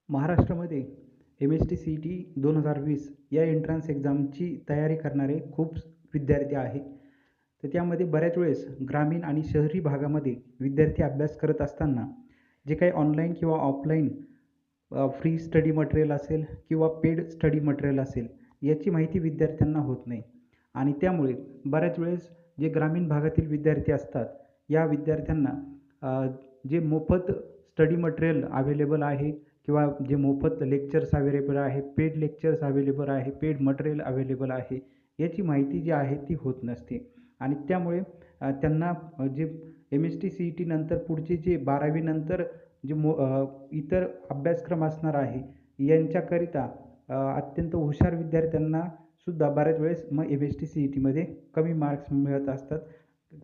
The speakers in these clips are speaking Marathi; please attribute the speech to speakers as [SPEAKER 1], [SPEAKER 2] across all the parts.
[SPEAKER 1] महाराष्ट्रामध्ये MST-CET 2020 या एंट्रन्स एक्झामची तयारी करणारे खूप विद्यार्थी आहे. तर त्यामध्ये बऱ्याच वेळेस ग्रामीण आणि शहरी भागामध्ये विद्यार्थी अभ्यास करत असताना जे काही ऑनलाईन किंवा ऑफलाईन फ्री स्टडी मटेरियल असेल किंवा पेड स्टडी मटेरियल असेल, याची माहिती विद्यार्थ्यांना होत नाही. आणि त्यामुळे बऱ्याच वेळेस जे ग्रामीण भागातील विद्यार्थी असतात, या विद्यार्थ्यांना जे मोफत स्टडी मटेरियल अवेलेबल आहे किंवा जे मोफत लेक्चर्स अवेलेबल आहे, पेड लेक्चर्स अवेलेबल आहे, पेड मटेरियल अवेलेबल आहे, याची माहिती जी आहे ती होत नसते. आणि त्यामुळे त्यांना जे MST-CET नंतर पुढचे जे 12वी नंतर जे इतर अभ्यासक्रम असणार आहे, यांच्याकरिता अत्यंत हुशार विद्यार्थ्यांना सुद्धा बऱ्याच वेळेस मग MST-CETमध्ये कमी मार्क्स मिळत असतात.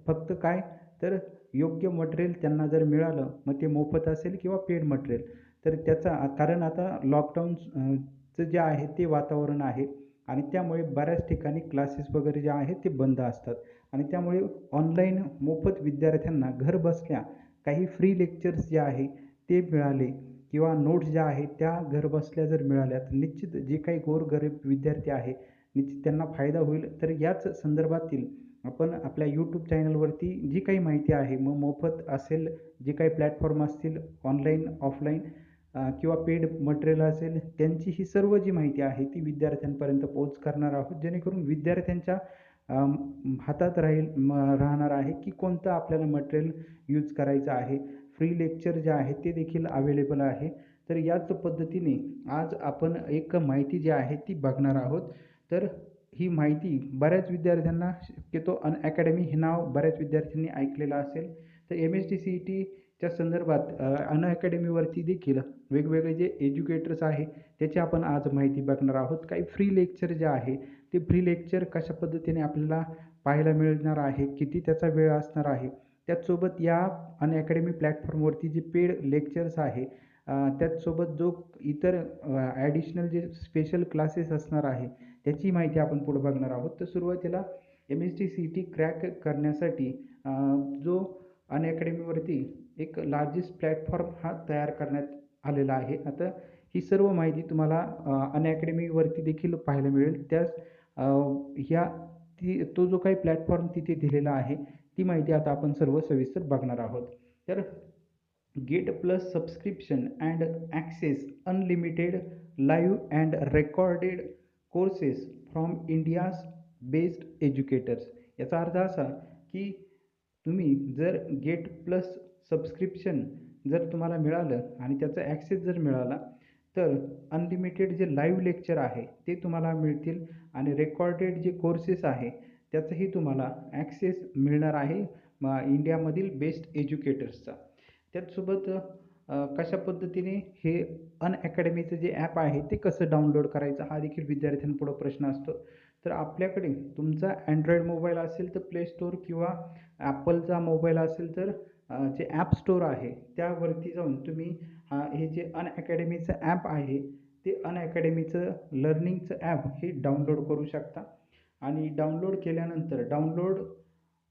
[SPEAKER 1] फक्त काय तर योग्य मटेरियल त्यांना जर मिळालं, मग ते मोफत असेल किंवा पेड मटेरियल, तर त्याचा कारण आता लॉकडाऊन चं जे आहे ते वातावरण आहे आणि त्यामुळे बऱ्याच ठिकाणी क्लासेस वगैरे जे आहेत ते बंद असतात आणि त्यामुळे ऑनलाईन मोफत विद्यार्थ्यांना घरबसल्या काही फ्री लेक्चर्स जे आहे ते मिळाले किंवा नोट्स ज्या आहेत त्या घरबसल्या जर मिळाल्या, तर निश्चित जे काही गोरगरीब विद्यार्थी आहे, निश्चित त्यांना फायदा होईल. तर याच संदर्भातील आपण आपल्या यूट्यूब चॅनलवरती जी काही माहिती आहे, मग मोफत असेल, जे काही प्लॅटफॉर्म असतील ऑनलाईन, ऑफलाईन किंवा पेड मटेरियल असेल, त्यांची ही सर्व जी माहिती आहे ती विद्यार्थ्यांपर्यंत पोहोच करणार आहोत. जेणेकरून विद्यार्थ्यांच्या हातात राहणार आहे की कोणतं आपल्याला मटेरियल यूज करायचं आहे. फ्री लेक्चर जे आहे ते देखील अवेलेबल आहे. तर याच पद्धतीने आज आपण एक माहिती जी आहे ती बघणार आहोत. तर ही माहिती बऱ्याच विद्यार्थ्यांना शक्यतो अनअकॅडमी हे नाव बऱ्याच विद्यार्थ्यांनी ऐकलेलं असेल. तर MST-CETच्या संदर्भात अनअकॅडमीवरती देखील वेगवेगळे जे एज्युकेटर्स आहे त्याची आपण आज माहिती बघणार आहोत. काही फ्री लेक्चर जे आहे ते फ्री लेक्चर कशा पद्धतीने आपल्याला पाहायला मिळणार आहे, किती त्याचा वेळ असणार आहे. त्याचसोबत या अनअकॅडमी प्लॅटफॉर्मवरती जे पेड लेक्चर्स आहे, त्याचसोबत जो इतर ॲडिशनल जे स्पेशल क्लासेस असणार आहे, त्याची माहिती आपण पुढे बघणार आहोत. तर सुरुवातीला MST-CET क्रॅक करण्यासाठी जो अनअकॅडमीवरती एक लार्जेस्ट प्लॅटफॉर्म हा तयार करण्यात आलेला आहे. आता ही सर्व माहिती तुम्हाला अनअकॅडमीवरती देखील पाहायला मिळेल. त्याच ह्या तो जो काही प्लॅटफॉर्म तिथे दिलेला आहे, ती माहिती आता आपण सर्व सविस्तर बघणार आहोत. तर gate plus subscription and access unlimited live and recorded courses from India's based educators. याचा अर्थ असा की तुम्ही जर गेट प्लस सबस्क्रिप्शन जर तुम्हाला मिळालं आणि त्याचा ॲक्सेस जर मिळाला, तर अनलिमिटेड जे लाईव्ह लेक्चर आहे ते तुम्हाला मिळतील आणि रेकॉर्डेड जे कोर्सेस आहे त्याचाही तुम्हाला ॲक्सेस मिळणार आहे इंडियामधील बेस्ट एज्युकेटर्सचा. त्याचसोबत कशा पद्धतीने हे अनअकॅडमीचं जे ॲप आहे ते कसं डाउनलोड करायचं हा देखील विद्यार्थ्यांपुढं प्रश्न असतो. तर आपल्याकडे तुमचा अँड्रॉईड मोबाईल असेल तर प्ले स्टोअर किंवा ॲपलचा मोबाईल असेल तर जे ॲप स्टोअर आहे त्यावरती जाऊन तुम्ही हे जे अनअकॅडमीचं ॲप आहे ते अनअकॅडमीचं लर्निंगचं ॲप हे डाउनलोड करू शकता आणि डाउनलोड केल्यानंतर download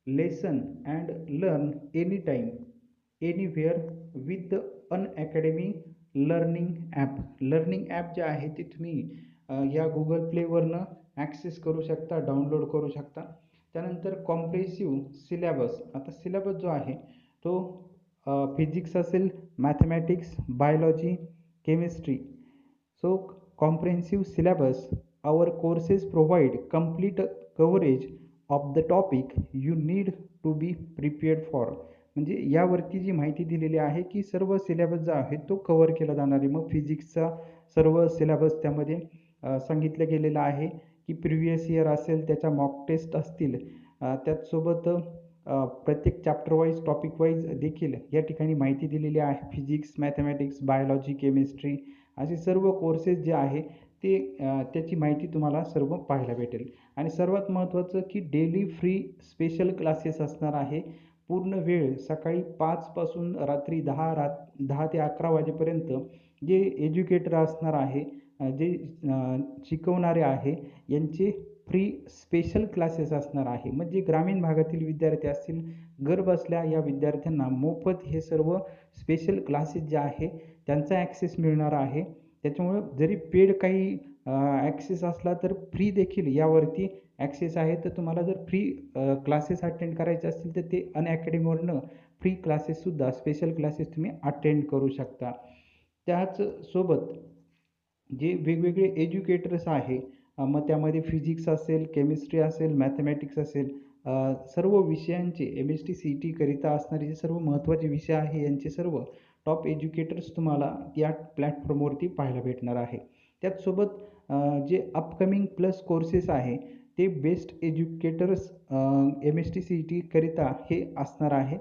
[SPEAKER 1] lesson and learn any time anywhere with the Unacademy learning app. Learning app जे आहे ते तुम्ही या गुगल प्लेवरनं ॲक्सेस करू शकता, डाउनलोड करू शकता. त्यानंतर कॉम्प्रेसिव्ह सिलॅबस. आता सिलॅबस जो आहे तो फिजिक्स असेल, mathematics, biology, chemistry. So comprehensive syllabus our courses provide complete coverage of the topic you need to be prepared for. म्हणजे यावरती जी माहिती दिलेली आहे की सर्व सिलॅबस जो आहे तो कव्हर केला जाणार आहे. मग फिजिक्सचा सर्व सिलॅबस त्यामध्ये सांगितलं गेलेलं आहे की प्रिव्हियस इयर असेल, त्याच्या मॉक टेस्ट असतील, त्याचसोबत प्रत्येक चॅप्टर वाईज, टॉपिक वाईज देखील या ठिकाणी माहिती दिलेली आहे. फिजिक्स, मॅथमॅटिक्स, बायोलॉजी, केमिस्ट्री असे सर्व कोर्सेस जे आहे ते त्याची माहिती तुम्हाला सर्व पाहायला भेटेल. आणि सर्वात महत्त्वाचं की डेली फ्री स्पेशल क्लासेस असणार आहे. पूर्ण वेळ सकाळी 5 पासून रात्री 10 ते 11 वाजेपर्यंत जे एज्युकेटर असणार आहे, जे शिकवणारे आहे यांचे फ्री स्पेशल क्लासेस असणार आहे. म्हणजे ग्रामीण भागातील विद्यार्थी असतील, घरबसल्या या विद्यार्थ्यांना मोफत हे सर्व स्पेशल क्लासेस जे आहे त्यांचा ॲक्सेस मिळणार आहे. त्याच्यामुळं जरी पेड काही ॲक्सेस असला तर फ्री देखील यावरती ॲक्सेस आहे. तर तुम्हाला जर फ्री क्लासेस अटेंड करायचे असतील तर ते अनअकॅडमीवरनं फ्री क्लासेससुद्धा स्पेशल क्लासेस तुम्ही अटेंड करू शकता. त्याचसोबत जे वेगवेगळे एज्युकेटर्स आहे, मग त्यामध्ये फिजिक्स असेल, केमिस्ट्री असेल, मॅथेमॅटिक्स असेल, सर्व विषयांचे MST CET करिता असणारे जे सर्व महत्त्वाचे विषय आहे यांचे सर्व टॉप एज्युकेटर्स तुम्हाला या प्लॅटफॉर्मवरती पाहायला भेटणार आहे. त्याचसोबत जे अपकमिंग प्लस कोर्सेस आहे ते बेस्ट एज्युकेटर्स MST CET करिता हे असणार आहे.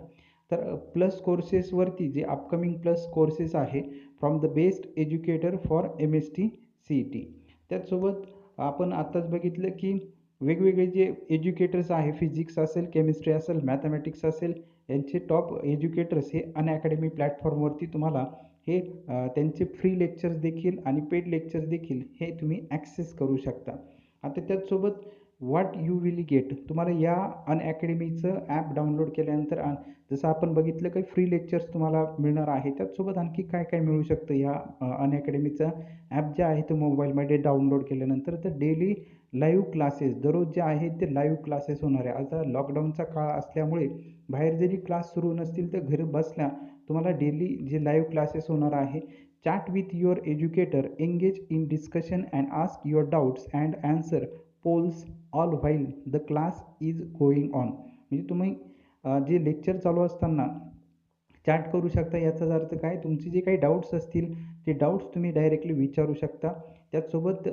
[SPEAKER 1] तर प्लस कोर्सेसवरती जे अपकमिंग प्लस कोर्सेस आहे from the best educator for MST CET. त्याचसोबत आपण आत्ताच बघितलं की वेगवेगळे जे एज्युकेटर्स आहे, फिजिक्स असेल, केमिस्ट्री असेल, मॅथेमॅटिक्स असेल, यांचे टॉप एज्युकेटर्स हे अनअकॅडमी प्लॅटफॉर्मवरती तुम्हाला हे त्यांचे फ्री लेक्चर्स देखील आणि पेड लेक्चर्स देखील हे तुम्ही ॲक्सेस करू शकता. आता त्याचसोबत व्हॉट यू विल गेट, तुम्हाला या अनअकॅडमीचं ॲप डाउनलोड केल्यानंतर जसं आपण बघितलं काही फ्री लेक्चर्स तुम्हाला मिळणार आहे. त्याचसोबत आणखी काय काय मिळू शकतं या अनअकॅडमीचा ॲप जे आहे ते मोबाईलमध्ये डाउनलोड केल्यानंतर, तर डेली लाईव्ह क्लासेस दररोज जे आहे ते लाईव्ह क्लासेस होणार आहे. आता लॉकडाऊनचा काळ असल्यामुळे बाहेर जरी क्लास सुरू नसतील तर घरी बसल्या तुम्हाला डेली जे लाईव्ह क्लासेस होणार आहे. Chat with your educator, engage in discussion and ask your doubts and answer polls all while the class is going on. म्हणजे तुम्ही जे लेक्चर चालू असताना चॅट करू शकता. याचाच अर्थ काय, तुमचे जे काही डाऊट्स असतील ते डाऊट्स तुम्ही डायरेक्टली विचारू शकता. त्याचसोबत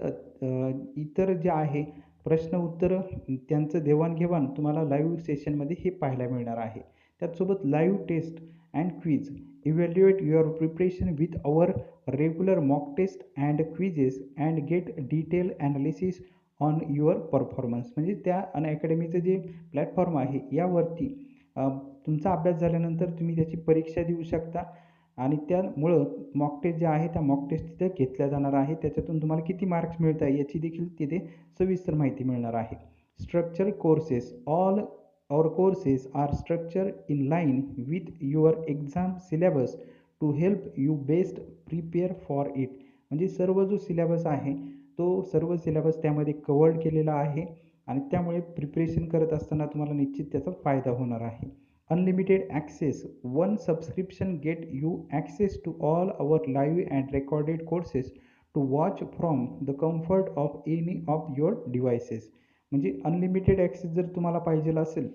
[SPEAKER 1] इतर जे आहे प्रश्न उत्तरं त्यांचं देवाणघेवाण तुम्हाला लाईव्ह सेशनमध्ये हे पाहायला मिळणार आहे. त्याचसोबत live test and quiz, evaluate your preparation with our regular mock test and quizzes and get detail analysis on your performance. म्हणजे त्या अनअकॅडमीचं जे प्लॅटफॉर्म आहे यावरती तुमचा अभ्यास झाल्यानंतर तुम्ही त्याची परीक्षा देऊ शकता आणि त्यामुळं मॉक टेस्ट जे आहे त्या मॉक टेस्ट तिथे घेतल्या जाणार आहे. त्याच्यातून तुम्हाला किती मार्क्स मिळत आहे याची देखील तिथे सविस्तर माहिती मिळणार आहे. Structure courses, all our courses are structured in line with your exam syllabus to help you best prepare for it. म्हणजे सर्व जो सिलेबस आहे तो सर्व सिलेबस त्यामध्ये कव्हर्ड केलेला आहे आणि त्यामुळे प्रिपरेशन करत असताना तुम्हाला निश्चित त्याचा फायदा होणार आहे. Unlimited access, one subscription get you access to all our live and recorded courses to watch from the comfort of any of your devices. म्हणजे अनलिमिटेड ॲक्सेस जर तुम्हाला पाहिजे असेल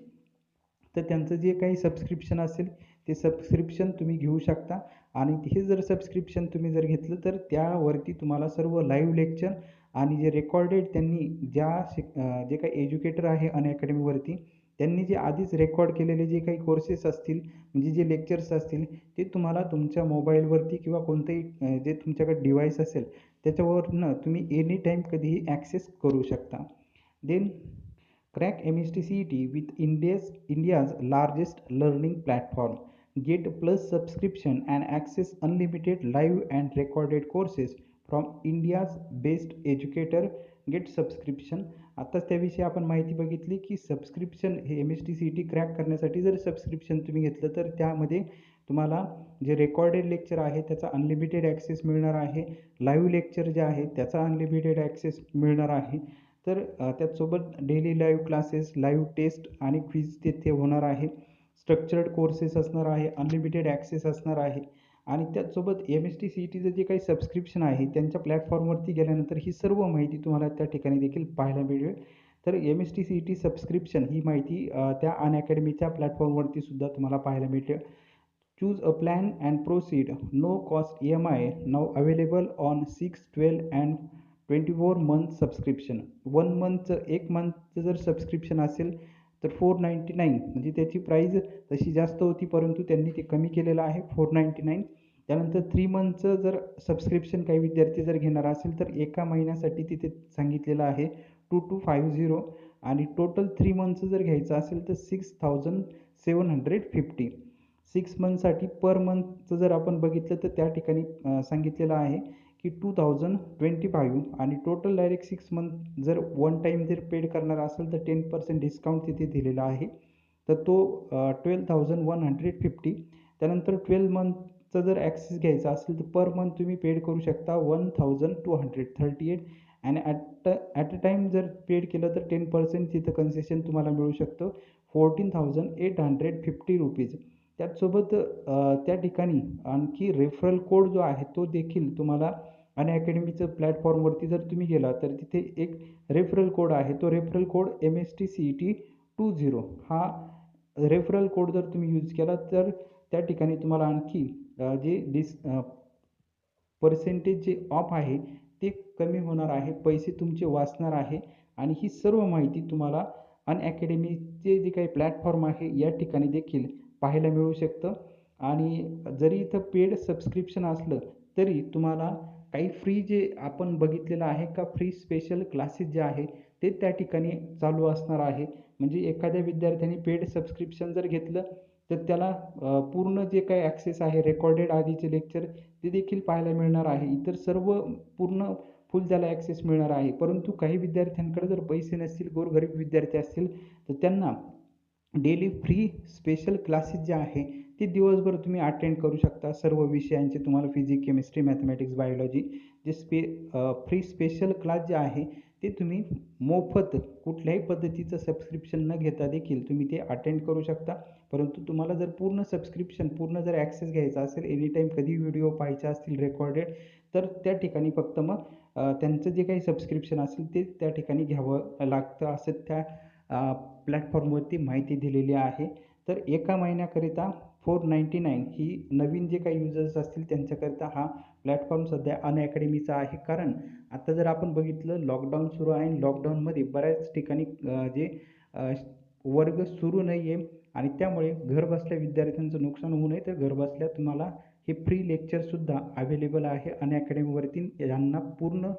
[SPEAKER 1] तर त्यांचं जे काही सबस्क्रिप्शन असेल ते सबस्क्रिप्शन तुम्ही घेऊ शकता आणि हे जर सबस्क्रिप्शन तुम्ही जर घेतलं तर त्यावरती तुम्हाला सर्व लाईव्ह लेक्चर आणि जे रेकॉर्डेड त्यांनी जे काही एज्युकेटर आहे अनअकॅडमीवरती त्यांनी जे आधीच रेकॉर्ड केलेले जे काही कोर्सेस असतील, म्हणजे जे लेक्चर्स असतील ते तुम्हाला तुमच्या मोबाईलवरती किंवा कोणतंही जे तुमच्याकडे डिव्हाइस असेल त्याच्यावरनं तुम्ही एनी टाईम कधीही ॲक्सेस करू शकता. Then crack MST CET with India's largest learning platform. Get plus subscription and access unlimited live and recorded courses from India's best educator. Get subscription. आताच त्याविषयी आपण माहिती बघितली की सबस्क्रिप्शन हे MST CET क्रॅक करण्यासाठी जर सबस्क्रिप्शन तुम्ही घेतलं तर त्यामध्ये तुम्हाला जे रेकॉर्डेड लेक्चर आहे त्याचा अनलिमिटेड ॲक्सेस मिळणार आहे. लाईव्ह लेक्चर जे आहे त्याचा अनलिमिटेड ॲक्सेस मिळणार आहे. तर त्याचसोबत daily live classes, live test आणि क्विज तिथे होणार आहे. स्ट्रक्चर्ड कोर्सेस असणार आहे, अनलिमिटेड ॲक्सेस असणार आहे आणि त्याचसोबत MST CETचं जे काही सबस्क्रिप्शन आहे त्यांच्या प्लॅटफॉर्मवरती गेल्यानंतर ही सर्व माहिती तुम्हाला त्या ठिकाणी देखील पाहायला मिळेल. तर MST CET सबस्क्रिप्शन ही माहिती त्या अनअकॅडमीच्या प्लॅटफॉर्मवरती सुद्धा तुम्हाला पाहायला मिळेल. Choose a plan and proceed, no cost EMI now available on 6, 12 and 24 month subscription. 1 मंथचं 1 मंथचं जर सबस्क्रिप्शन असेल तर 499, म्हणजे त्याची प्राईज तशी जास्त होती परंतु त्यांनी ते कमी केलेलं आहे 499. त्यानंतर 3 मंथचं जर सबस्क्रिप्शन काही विद्यार्थी जर घेणार असेल तर एका महिन्यासाठी तिथे सांगितलेलं आहे 2250 आणि टोटल 3 मंथचं जर घ्यायचं असेल तर 6750. 6 मंथसाठी पर मंथचं जर आपण बघितलं तर त्या ठिकाणी सांगितलेलं आहे की 2025 आणि टोटल डायरेक्ट 6 मंथ जर वन टाईम जर पेड करणार असेल तर 10% डिस्काउंट तिथे दिलेला आहे. तर तो 12,150. त्यानंतर 12 मंथ चा जर ॲक्सेस घ्यायचा असेल तर पर मंथ तुम्ही पेड करू शकता 1238 आणि ॲट अ टाईम जर पेड केलं तर 10% तिथं कन्सेशन तुम्हाला मिळू शकतं 14,850 रुपीज. त्याचसोबत त्या ठिकाणी आणखी रेफरल कोड जो आहे तो देखील तुम्हाला अनअकॅडमीचं प्लॅटफॉर्मवरती जर तुम्ही गेला तर तिथे एक रेफरल कोड आहे. तो रेफरल कोड MSTCET20 हा रेफरल कोड जर तुम्ही यूज केला तर त्या ठिकाणी तुम्हाला आणखी जे पर्सेंटेज जे ऑफ आहे ते कमी होणार आहे, पैसे तुमचे वाचणार आहे आणि ही सर्व माहिती तुम्हाला अनअकॅडमीचे जे काही प्लॅटफॉर्म आहे या ठिकाणी देखील पाहायला मिळू शकतं. आणि जरी इथं पेड सबस्क्रिप्शन असलं तरी तुम्हाला काही फ्री जे आपण बघितलेलं आहे का फ्री स्पेशल क्लासेस जे आहे ते त्या ठिकाणी चालू असणार आहे. म्हणजे एखाद्या विद्यार्थ्याने पेड सबस्क्रिप्शन जर घेतलं तर त्याला पूर्ण जे काही ॲक्सेस आहे रेकॉर्डेड आधीचे लेक्चर ते देखील पाहायला मिळणार आहे. इतर सर्व पूर्ण फुल त्याला ॲक्सेस मिळणार आहे. परंतु काही विद्यार्थ्यांकडे जर पैसे नसतील, गोरगरीब विद्यार्थी असतील तर त्यांना डेली फ्री स्पेशल क्लासेस जे आहे ते दिवसभर तुम्ही अटेंड करू शकता. सर्व विषयांचे तुम्हाला फिजिक्स, केमिस्ट्री, मॅथमॅटिक्स, बायोलॉजी जे फ्री स्पेशल क्लास जे आहे ते तुम्ही मोफत कुठल्याही पद्धतीचं सबस्क्रिप्शन न घेता देखील तुम्ही ते अटेंड करू शकता. परंतु तुम्हाला जर पूर्ण सबस्क्रिप्शन पूर्ण जर ॲक्सेस घ्यायचा असेल एनीटाईम कधी व्हिडिओ पाहायचे असतील रेकॉर्डेड तर त्या ठिकाणी फक्त मग त्यांचं जे काही सबस्क्रिप्शन असेल ते त्या ठिकाणी घ्यावं लागतं असं त्या प्लॅटफॉर्मवरती माहिती दिलेली आहे. तर एका महिन्याकरिता 499 ही नवीन जे काही युजर्स असतील त्यांच्याकरिता हा प्लॅटफॉर्म सध्या अनअकॅडमीचा आहे. कारण आता जर आपण बघितलं लॉकडाऊन सुरू आहे आणि लॉकडाऊनमध्ये बऱ्याच ठिकाणी जे वर्ग सुरू नाही आहे आणि त्यामुळे घरबसल्या विद्यार्थ्यांचं नुकसान होऊ नये तर घरबसल्या तुम्हाला हे फ्री लेक्चरसुद्धा अवेलेबल आहे अनअकॅडमीवरती. ज्यांना पूर्ण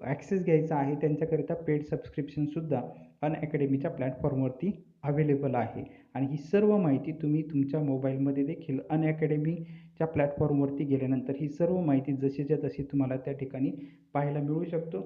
[SPEAKER 1] ॲक्सेस घ्यायचा आहे त्यांच्याकरिता पेड सबस्क्रिप्शनसुद्धा अनअकॅडमीच्या प्लॅटफॉर्मवरती अवेलेबल आहे. आणि ही सर्व माहिती तुम्ही तुमच्या मोबाईलमध्ये देखील अनअकॅडमीच्या प्लॅटफॉर्मवरती गेल्यानंतर ही सर्व माहिती जशीच्या तशी तुम्हाला त्या ठिकाणी पाहायला मिळू शकतो.